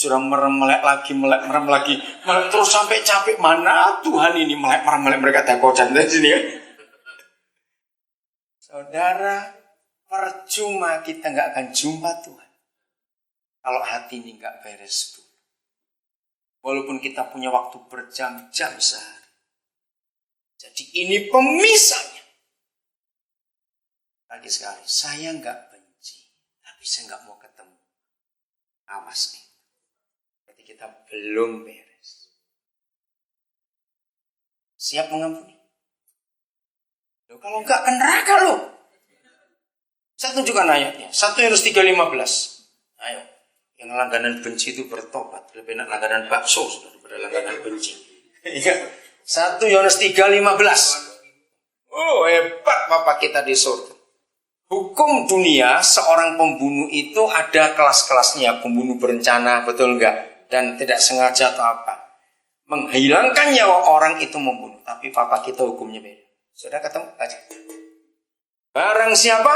sudah melek merem lagi, terus sampai capek. Mana Tuhan ini melek mereka dakocan dari sini kan? Saudara, percuma kita nggak akan jumpa Tuhan kalau hati ini nggak beres dulu. Walaupun kita punya waktu berjam-jam sehari. Jadi ini pemisahnya. Lagi sekali, saya nggak benci, tapi saya nggak mau ketemu. Awas nih. Berarti kita belum beres. Siap mengampuni? Loh, kalau enggak ke neraka loh. Saya tunjukkan ayatnya. 1 Yohanes 3:15. Ayo. Yang langganan benci itu bertobat. Lebih enak langganan bakso daripada langganan benci. 1 Yohanes 3:15. Oh, hebat Bapak kita di surga. Hukum dunia, seorang pembunuh itu ada kelas-kelasnya. Pembunuh berencana, betul enggak? Dan tidak sengaja atau apa. Menghilangkan nyawa orang itu membunuh. Tapi Papa kita hukumnya beda. Sudah ketemu? Baca. Barang siapa?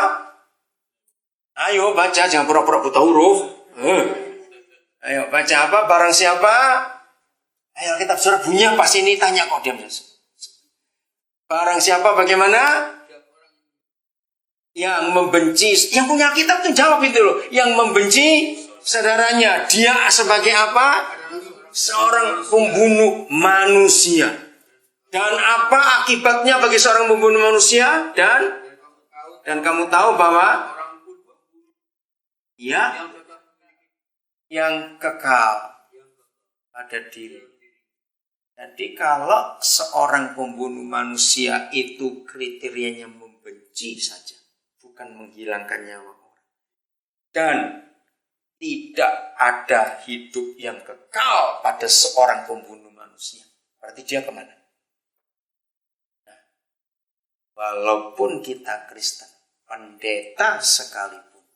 Ayo baca, jangan pura-pura buta huruf. Ayo baca apa? Barang siapa? Ayo kita surat bunyi pas ini tanya kok diam. Barang siapa bagaimana? Yang membenci, yang punya kitab tuh jawab itu loh. Yang membenci saudaranya, dia sebagai apa? Seorang pembunuh manusia. Dan apa akibatnya bagi seorang pembunuh manusia? Dan kamu tahu bahwa ya, yang kekal pada diri. Jadi kalau seorang pembunuh manusia itu kriterianya membenci saja, bukan menghilangkan nyawa orang. Dan tidak ada hidup yang kekal pada seorang pembunuh manusia. Berarti dia kemana? Nah, walaupun kita Kristen, pendeta sekalipun,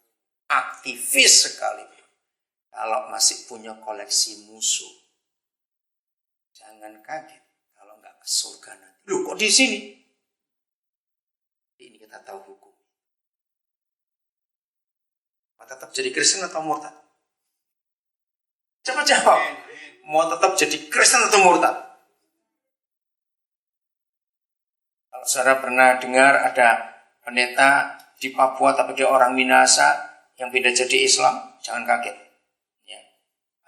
aktivis sekalipun, kalau masih punya koleksi musuh, jangan kaget kalau nggak ke surga nanti. Loh kok di sini? Ini kita tahu hukum. Tetap jadi Kristen atau murtad? Coba jawab. Mau tetap jadi Kristen atau murtad? Kalau saudara pernah dengar ada pendeta di Papua tapi dia orang Minahasa yang pindah jadi Islam, jangan kaget. Ya.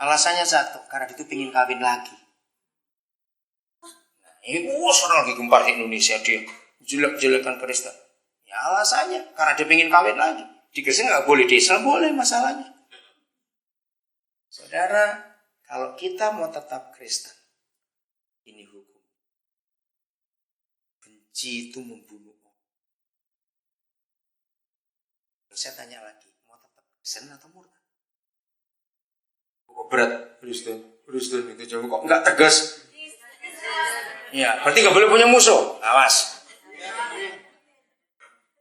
Alasannya satu, karena itu ingin kawin lagi. Nah, ini orang lagi gempar di Indonesia, dia jelek-jelekan Kristen. Ya alasannya, karena dia ingin kawin lagi. Di Kristen nggak boleh, di Islam boleh masalahnya. Saudara, kalau kita mau tetap Kristen, ini hukum. Benci itu membunuh orang. Saya tanya lagi, mau tetap Kristen atau murtad? Kok berat? Kristen itu jauh kok nggak tegas? Ya, berarti nggak boleh punya musuh. Awas.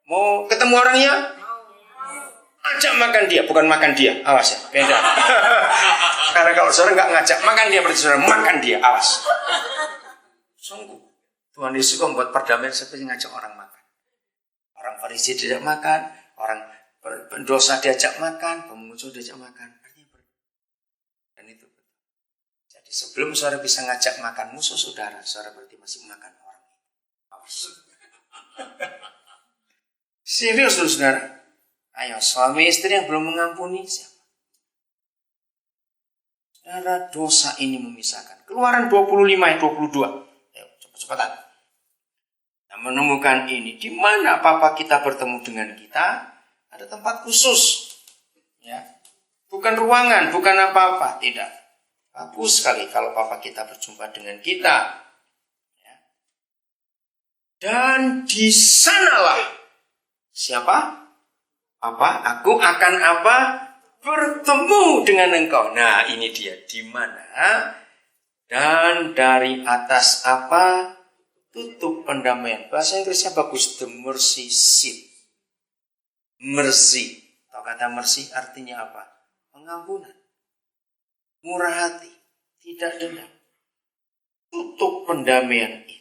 Mau ketemu orangnya? Ajak makan dia, bukan makan dia. Awas ya, beda. Karena kalau saudara nggak ngajak makan dia, berarti saudara makan dia. Awas. Sungguh. Tuhan Yesus membuat perdamaian seperti ngajak orang makan. Orang Farisi diajak makan, orang pendosa diajak makan, pemungut diajak makan. Dan itu. Jadi sebelum saudara bisa ngajak makan musuh saudara, saudara berarti masih makan orang. Awas. Serius loh saudara. Ayo, suami istri yang belum mengampuni siapa? Saudara, dosa ini memisahkan. Keluaran 25 ayat 22. Ayo, cepat-cepatan. Kita menemukan ini. Di mana Papa kita bertemu dengan kita, ada tempat khusus. Ya, bukan ruangan, bukan apa-apa. Tidak. Bagus sekali kalau Papa kita berjumpa dengan kita. Ya. Dan di sanalah siapa? Apa? Aku akan apa? Bertemu dengan engkau. Nah, ini dia. Di mana? Dan dari atas apa? Tutup pendamaian. Bahasa Inggrisnya bagus. The mercy seat. Mercy. Tahu kata mercy artinya apa? Pengampunan. Murah hati. Tidak dendam. Tutup pendamaian itu.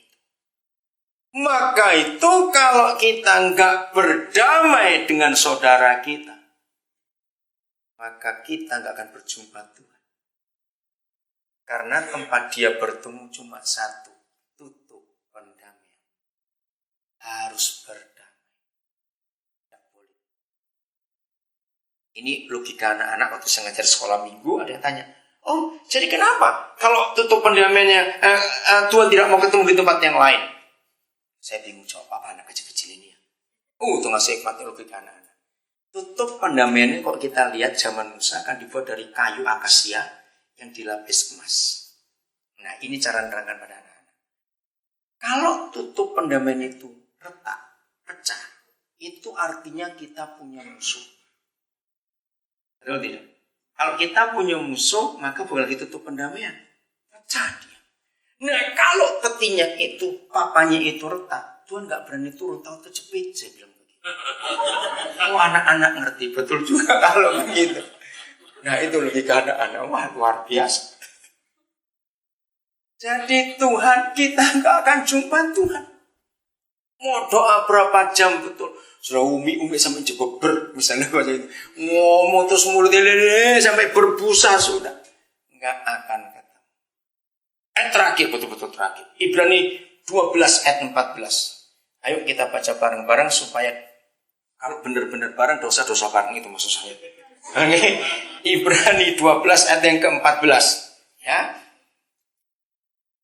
Maka itu kalau kita nggak berdamai dengan saudara kita, maka kita nggak akan berjumpa Tuhan. Karena tempat dia bertemu cuma satu, tutup pendamaian. Harus berdamai. Tidak boleh. Ini logika anak-anak waktu saya ngajar sekolah minggu, ada yang tanya, "Oh, jadi kenapa kalau tutup pendamaiannya Tuhan tidak mau ketemu di tempat yang lain?" Saya bingung jawab apa anak kecil-kecil ini ya. Itu ngasih hikmat logika anak-anak. Tutup pendamaiannya kalau kita lihat zaman Musa kan dibuat dari kayu akasia yang dilapis emas. Nah, ini cara menerangkan pada anak-anak. Kalau tutup pendamaian itu retak, pecah, itu artinya kita punya musuh. Betul tidak? Kalau kita punya musuh, maka boleh ditutup pendamaian. Pecah dia. Nah, kalau petinya itu, papanya itu retak, Tuhan nggak berani turun, tahu terjepit, saya bilang begitu. Oh, anak-anak ngerti, betul juga kalau begitu. Nah, itu logika anak-anak, wah luar biasa. Jadi Tuhan, kita nggak akan jumpa Tuhan. Mau doa berapa jam betul. Sudah umi sampai jebeber, misalnya itu. Ngomong terus mulut lele sampai berbusa sudah. Nggak akan ketemu. Terakhir, betul-betul terakhir. Ibrani 12 ayat 14. Ayo kita baca bareng-bareng supaya kalau benar-benar bareng dosa-dosa bareng itu maksud saya. Ini Ibrani 12 ayat yang ke-14. Ya.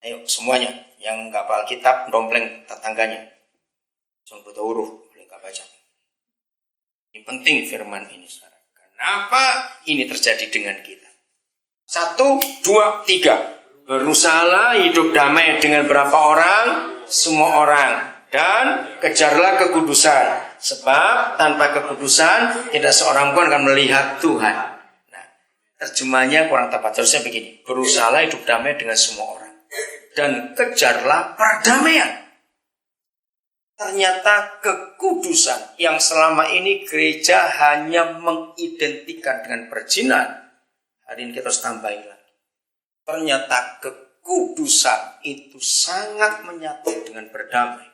Ayo semuanya yang nggak hafal kitab dompleng tetangganya. Jangan butuh huruf, boleh nggak baca. Ini penting firman ini sekarang. Kenapa ini terjadi dengan kita? 1, 2, 3. Berusahalah hidup damai dengan berapa orang? Semua orang. Dan kejarlah kekudusan. Sebab tanpa kekudusan tidak seorang pun akan melihat Tuhan. Nah, terjemahnya kurang tepat. Harusnya begini. Berusahalah hidup damai dengan semua orang. Dan kejarlah perdamaian. Ternyata kekudusan yang selama ini gereja hanya mengidentikan dengan perzinahan. Hari ini kita harus tambahin lagi. Ternyata kekudusan itu sangat menyatu dengan berdamai.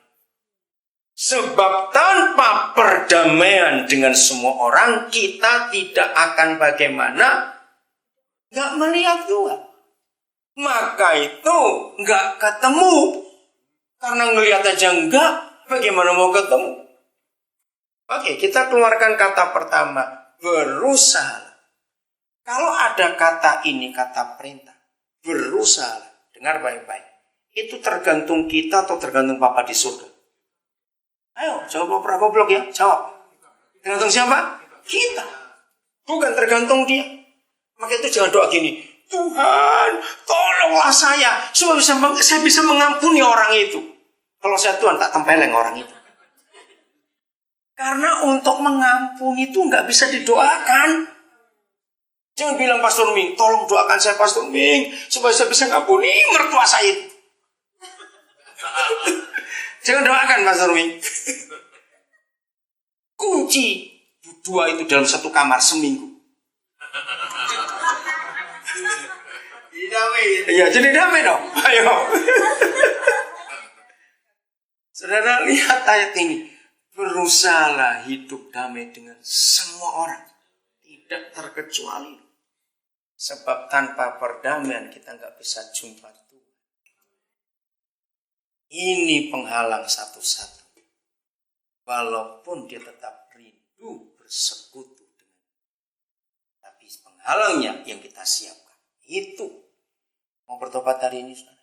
Sebab tanpa perdamaian dengan semua orang, kita tidak akan bagaimana? Nggak melihat Tuhan. Maka itu nggak ketemu. Karena ngelihat aja enggak, bagaimana mau ketemu? Oke, kita keluarkan kata pertama, berusaha. Kalau ada kata ini, kata perintah, berusaha. Dengar baik-baik. Itu tergantung kita atau tergantung Papa di surga? Ayo, jawab Papa goblok ya, jawab. Tergantung siapa? Kita. Bukan tergantung dia. Maka itu jangan doa gini, Tuhan, tolonglah saya supaya saya bisa mengampuni orang itu. Kalau saya Tuhan tak tempeleng orang itu. Karena untuk mengampuni itu nggak bisa didoakan. Jangan bilang Pastor Ming, tolong doakan saya Pastor Ming supaya saya bisa mengampuni mertua saya itu. Jangan doakan Pastor Ming. Kunci dua itu dalam satu kamar seminggu. Iya, jadi damai dong. Ayo. Saudara lihat ayat ini. Berusahalah hidup damai dengan semua orang. Tidak terkecuali. Sebab tanpa perdamaian kita nggak bisa jumpa Tuhan. Ini penghalang satu-satu. Walaupun dia tetap rindu bersekutu dengan. Tapi penghalangnya yang kita siapkan. Itu. Mau bertobat hari ini, saudara.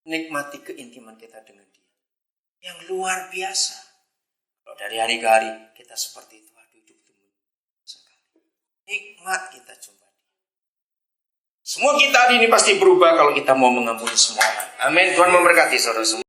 Nikmati keintiman kita dengan dia. Yang luar biasa. Kalau dari hari ke hari kita seperti itu, aduh hidup itu sekali. Nikmat kita jumpa dia. Semua kita hari ini pasti berubah kalau kita mau mengampuni semua orang. Amin. Tuhan memberkati saudara semua.